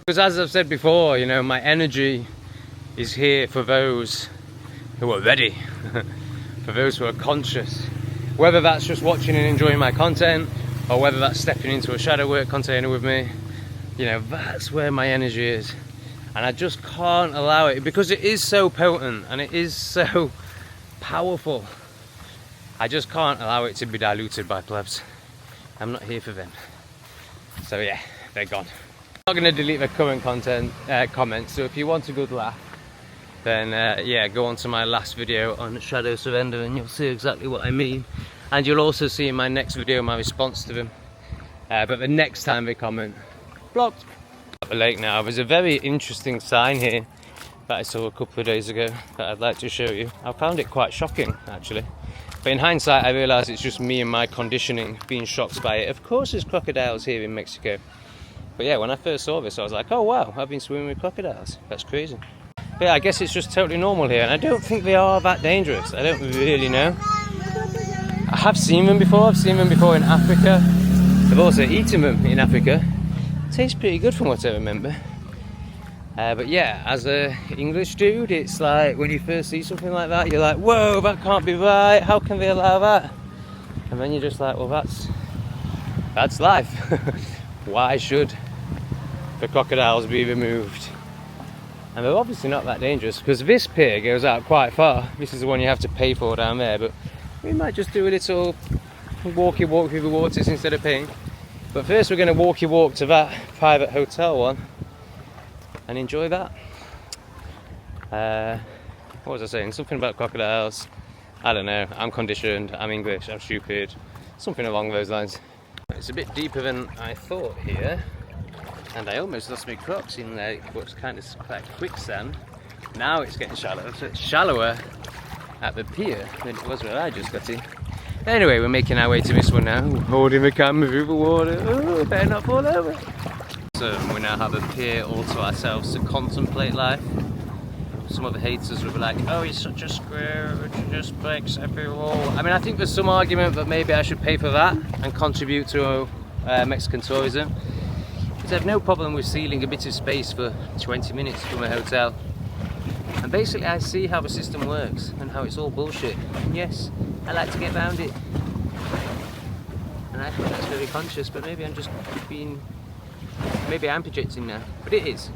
because as I've said before, my energy is here for those who are ready, for those who are conscious. Whether that's just watching and enjoying my content, or whether that's stepping into a shadow work container with me, that's where my energy is. And I just can't allow it, because it is so potent and it is so powerful. I just can't allow it to be diluted by plebs. I'm not here for them. So yeah, they're gone. I'm not going to delete the current comments, so if you want a good laugh, then yeah, go on to my last video on shadow surrender and you'll see exactly what I mean. And you'll also see in my next video my response to them. But the next time they comment, blocked. At the lake now, there's a very interesting sign here that I saw a couple of days ago that I'd like to show you. I found it quite shocking, actually. But in hindsight, I realise it's just me and my conditioning being shocked by it. Of course there's crocodiles here in Mexico. But yeah, when I first saw this, I was like, oh wow, I've been swimming with crocodiles. That's crazy. But yeah, I guess it's just totally normal here, and I don't think they are that dangerous. I don't really know. I have seen them before. I've seen them before in Africa. I've also eaten them in Africa. Tastes pretty good from what I remember. But yeah, as a English dude, it's like when you first see something like that, you're like, whoa, that can't be right. How can they allow that? And then you're just like, well, that's life. Why should the crocodiles be removed? And they're obviously not that dangerous, because this pier goes out quite far. This is the one you have to pay for down there, but we might just do a little walkie walk through the waters instead of paying. But first we're going to walkie walk to that private hotel one and enjoy that. What was I saying? Something about crocodiles. I don't know. I'm conditioned, I'm English, I'm stupid. Something along those lines. It's a bit deeper than I thought here. And I almost lost my crocs in there, what's kind of quite quicksand. Now it's getting shallow, so it's shallower at the pier than it was where I just got in. Anyway, we're making our way to this one now, holding the camera through the water. Oh, better not fall over. So we now have a pier all to ourselves to contemplate life. Some of the haters will be like, oh, he's such a square, he just breaks every rule. I mean, I think there's some argument that maybe I should pay for that and contribute to Mexican tourism. I have no problem with sealing a bit of space for 20 minutes from a hotel. And basically I see how the system works and how it's all bullshit. And yes, I like to get around it. And I think that's very conscious, but maybe I'm projecting now. But it is.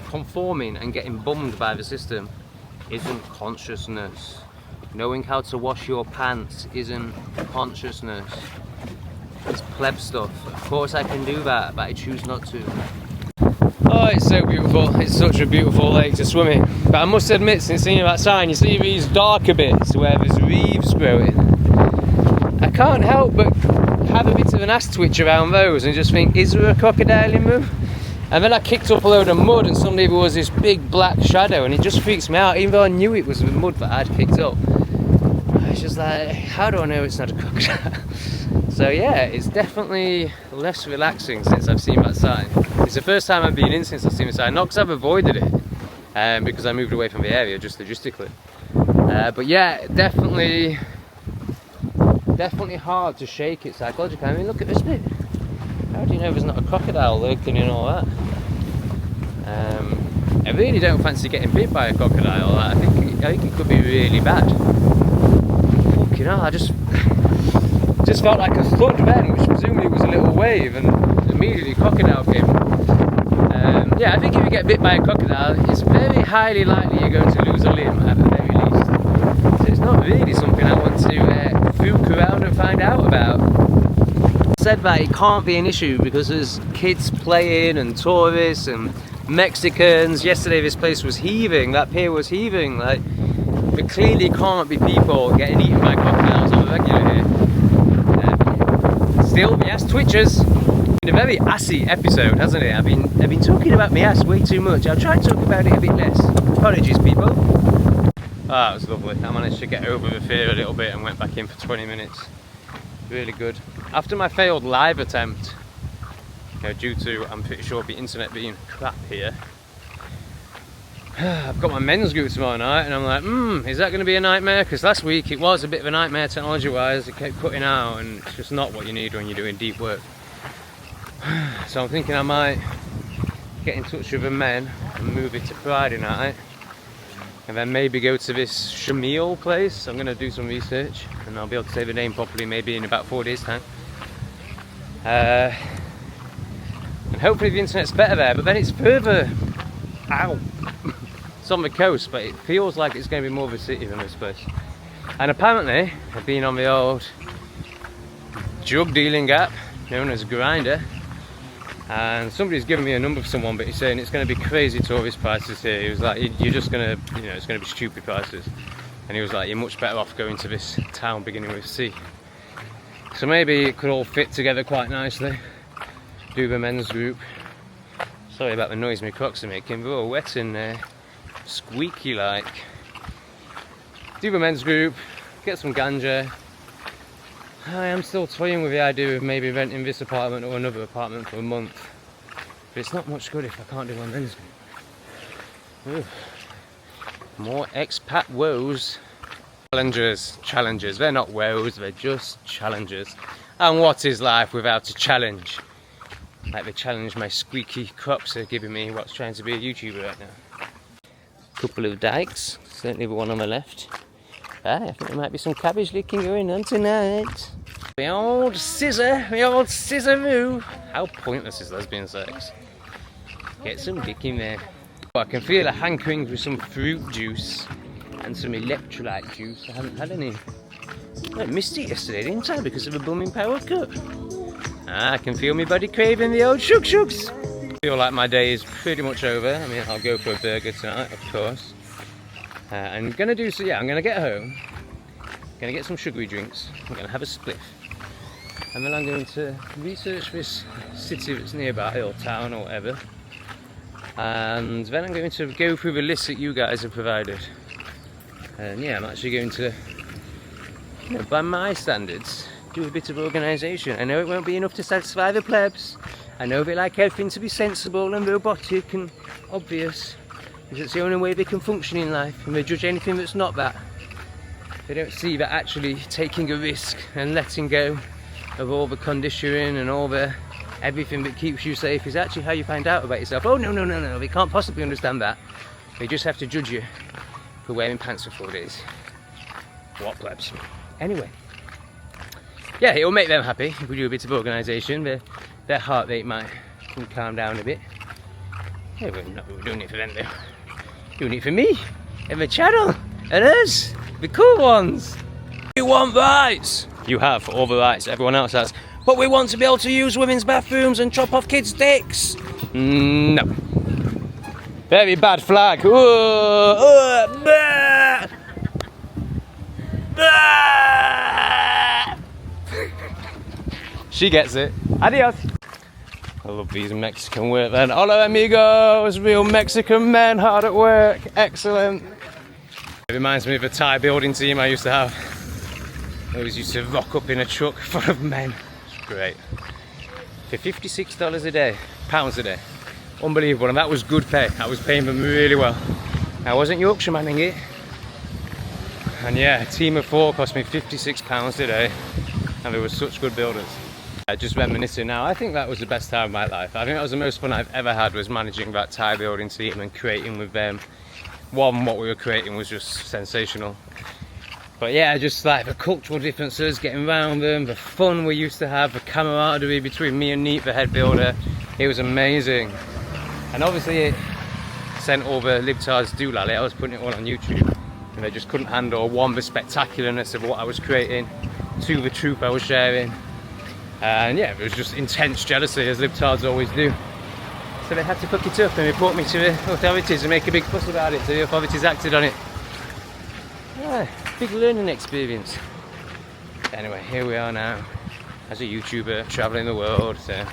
Conforming and getting bummed by the system isn't consciousness. Knowing how to wash your pants isn't consciousness. It's pleb stuff. Of course I can do that, but I choose not to. Oh, it's so beautiful. It's such a beautiful lake to swim in. But I must admit, since seeing that sign, you see these darker bits where there's reefs growing. I can't help but have a bit of an ass twitch around those and just think, is there a crocodile in them? And then I kicked up a load of mud and suddenly there was this big black shadow, and it just freaks me out, even though I knew it was the mud that I'd kicked up. I was just like, how do I know it's not a crocodile? So yeah, it's definitely less relaxing since I've seen that sign. It's the first time I've been in since I've seen the sign, not because I've avoided it, because I moved away from the area, just logistically. But yeah, definitely hard to shake it psychologically. I mean, look at this bit. How do you know there's not a crocodile lurking in all that? I really don't fancy getting bit by a crocodile. I think it could be really bad. Fucking hell, I just felt like a thud then, which presumably was a little wave, and immediately a crocodile came. Yeah, I think if you get bit by a crocodile, it's very highly likely you're going to lose a limb at the very least. So it's not really something I want to fook around and find out about. Said that it can't be an issue because there's kids playing and tourists and Mexicans. Yesterday this place was heaving, that pier was heaving. Like, there clearly can't be people getting eaten by crocodiles on the regular here. Still, my ass twitches. Been a very assy episode, hasn't it? I've been talking about my ass way too much. I'll try and talk about it a bit less. Apologies, people. Ah, it was lovely. I managed to get over the fear a little bit and went back in for 20 minutes. Really good. After my failed live attempt, due to, I'm pretty sure, the internet being crap here, I've got my men's group tomorrow night, and I'm like, is that going to be a nightmare? Because last week it was a bit of a nightmare technology-wise. It kept cutting out, and it's just not what you need when you're doing deep work. So I'm thinking I might get in touch with the men and move it to Friday night, and then maybe go to this Shamil place. I'm going to do some research, and I'll be able to say the name properly maybe in about 4 days' time. And hopefully the internet's better there, but then it's further out. It's on the coast, but it feels like it's going to be more of a city than this place. And apparently, I've been on the old drug dealing app known as Grinder, and somebody's given me a number for someone, but he's saying it's going to be crazy tourist prices here. He was like, you're just going to, it's going to be stupid prices. And he was like, you're much better off going to this town beginning with C. So maybe it could all fit together quite nicely. Do the men's group. Sorry about the noise my crocs are making, they're all wet and squeaky like. Do the men's group, get some ganja. I am still toying with the idea of maybe renting this apartment or another apartment for a month. But it's not much good if I can't do my men's group. Ooh. More expat woes. Challenges. They're not woes, they're just challenges. And what is life without a challenge? Like the challenge my squeaky crops are giving me what's trying to be a YouTuber right now. Couple of dikes, certainly the one on the left. I think there might be some cabbage licking going on tonight. The old scissor-moo. How pointless is lesbian sex? Get some dick in there. I can feel a hankering for some fruit juice and some electrolyte juice. I haven't had any. I missed it yesterday, didn't I? Because of a bumming power cut. I can feel my body craving the old shucks. I feel like my day is pretty much over. I mean, I'll go for a burger tonight, of course. I'm gonna do so. Yeah, I'm gonna get home. Gonna get some sugary drinks. I'm gonna have a spliff, and then I'm going to research this city that's nearby, or town, or whatever. And then I'm going to go through the list that you guys have provided. And yeah, I'm actually going to, by my standards, do a bit of organisation. I know it won't be enough to satisfy the plebs. I know they like everything to be sensible and robotic and obvious, because it's the only way they can function in life, and they judge anything that's not that. They don't see that actually taking a risk and letting go of all the conditioning and all the everything that keeps you safe is actually how you find out about yourself. Oh no, they can't possibly understand that. They just have to judge you for wearing pants for 4 days. What plebs. Anyway. Yeah, it will make them happy if we do a bit of organisation. Their heart rate might calm down a bit. Yeah, we're doing it for them though. Doing it for me, and the channel, and us, the cool ones. You want rights. You have all the rights everyone else has. But we want to be able to use women's bathrooms and chop off kids' dicks. No. Very bad flag. Bah. Bah. She gets it. Adios. I love these Mexican workmen. Hola amigos, real Mexican men hard at work. Excellent. It reminds me of a Thai building team I used to have. I always used to rock up in a truck full of men. It's great. For $56 a day, pounds a day. Unbelievable, and that was good pay. I was paying them really well. I wasn't Yorkshire manning it. And yeah, a team of 4 cost me £56 a day, and they were such good builders. Just reminiscing now, I think that was the best time of my life. I think that was the most fun I've ever had, was managing that Thai building team and creating with them. One, what we were creating was just sensational. But yeah, just like the cultural differences, getting around them, the fun we used to have, the camaraderie between me and Neat, the head builder, it was amazing. And obviously it sent all the libtards doolally. I was putting it all on YouTube, and they just couldn't handle, one, the spectacularness of what I was creating, two, the truth I was sharing. And yeah, it was just intense jealousy, as libtards always do. So they had to fuck it up and report me to the authorities and make a big fuss about it, so the authorities acted on it. Yeah, big learning experience. Anyway, here we are now, as a YouTuber, travelling the world, so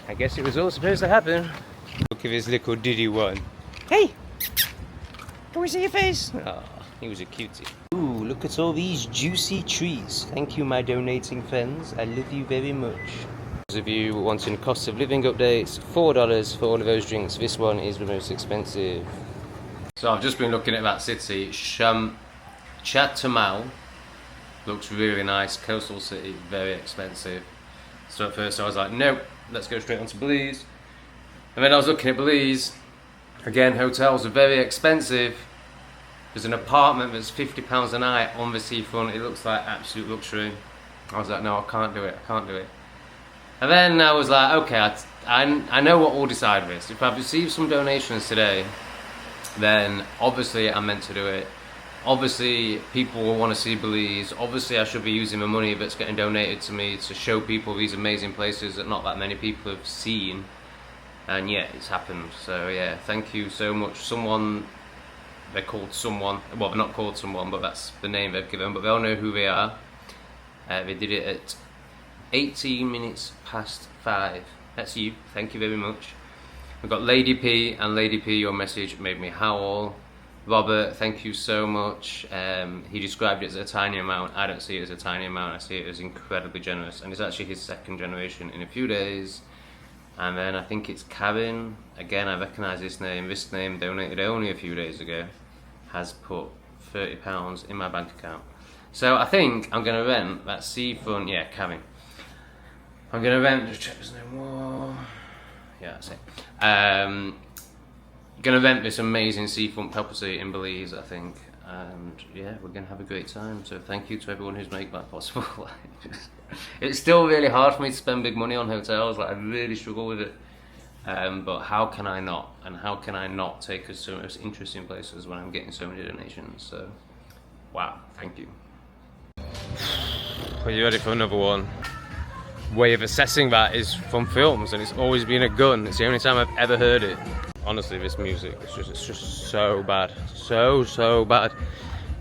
I guess it was all supposed to happen. Look at this little diddy one. Hey! Can we see your face? Oh, he was a cutie. Ooh, look at all these juicy trees. Thank you, my donating friends. I love you very much. Those of you wanting cost of living updates, $4 for all of those drinks. This one is the most expensive. So I've just been looking at that city. Chetumal looks really nice. Coastal city, very expensive. So at first I was like, nope, let's go straight on to Belize. And then I was looking at Belize. Again, hotels are very expensive. There's an apartment that's £50 a night on the seafront. It looks like absolute luxury. I was like, no, I can't do it, I can't do it. And then I was like, okay, I know what will decide this. If I've received some donations today, then obviously I'm meant to do it. Obviously people will want to see Belize. Obviously I should be using the money that's getting donated to me to show people these amazing places that not that many people have seen. And yeah, it's happened. So yeah, thank you so much. Someone, they're called someone, well they're not called someone, but that's the name they've given, but they'll know who they are. They did it at 18 minutes past 5. That's you, thank you very much. We've got Lady P, and Lady P, your message made me howl. Robert, thank you so much. He described it as a tiny amount. I don't see it as a tiny amount, I see it as incredibly generous, and it's actually his second generation in a few days. And then I think it's Karen, again I recognise this name donated only a few days ago, has put £30 in my bank account. So I think I'm going to rent that seafront, yeah, Karen. I'm going to rent, just check there's no more, yeah that's it. Going to rent this amazing seafront property in Belize, I think. And yeah, we're going to have a great time. So thank you to everyone who's made that possible. It's still really hard for me to spend big money on hotels, like I really struggle with it. But how can I not? And how can I not take us to the most interesting places when I'm getting so many donations? So, wow, thank you. Are you ready for another one? Way of assessing that is from films, and it's always been a gun. It's the only time I've ever heard it. Honestly, this music, it's just so bad. So bad.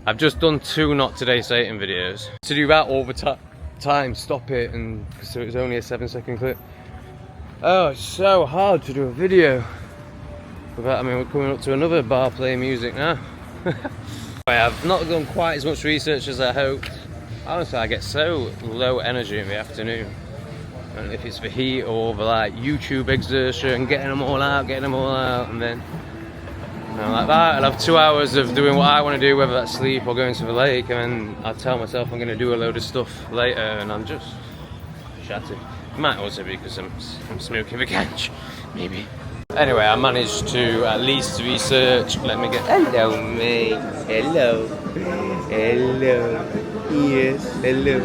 I've just done 2 Not Today Satan videos. To do that all the time, stop it, and so it's only a 7-second clip. Oh, it's so hard to do a video without, I mean, we're coming up to another bar playing music now. I've not done quite as much research as I hoped. Honestly, I get so low energy in the afternoon. And if it's the heat or the like YouTube exertion, getting them all out, and then like that, I'll have 2 hours of doing what I want to do, whether that's sleep or going to the lake, and then I'll tell myself I'm going to do a load of stuff later, and I'm just shattered. It might also be because I'm smoking the ganj, maybe. Anyway, I managed to at least research. Let me get. Hello, mate. Hello. Hello. Yes. Hello.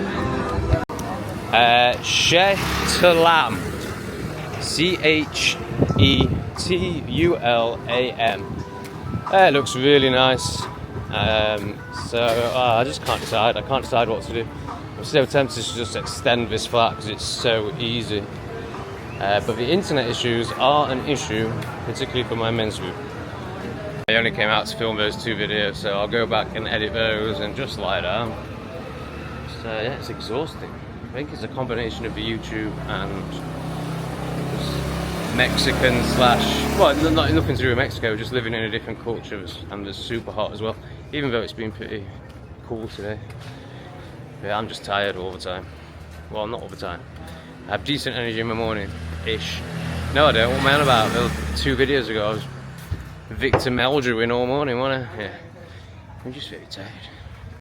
Chetulam. Chetulam. It looks really nice. So I just can't decide. I can't decide what to do. I'm still tempted to just extend this flat because it's so easy. But the internet issues are an issue, particularly for my men's group. I only came out to film those 2 videos, so I'll go back and edit those and just lie down. So yeah, it's exhausting. I think it's a combination of the YouTube and Mexican slash, well, nothing to do with Mexico, just living in a different culture, and it's super hot as well, even though it's been pretty cool today. Yeah, I'm just tired all the time. Well, not all the time. I have decent energy in the morning-ish. No, I don't. What am I on about? Well, 2 videos ago, I was Victor Meldrewing all morning, wasn't I? Yeah. I'm just very tired.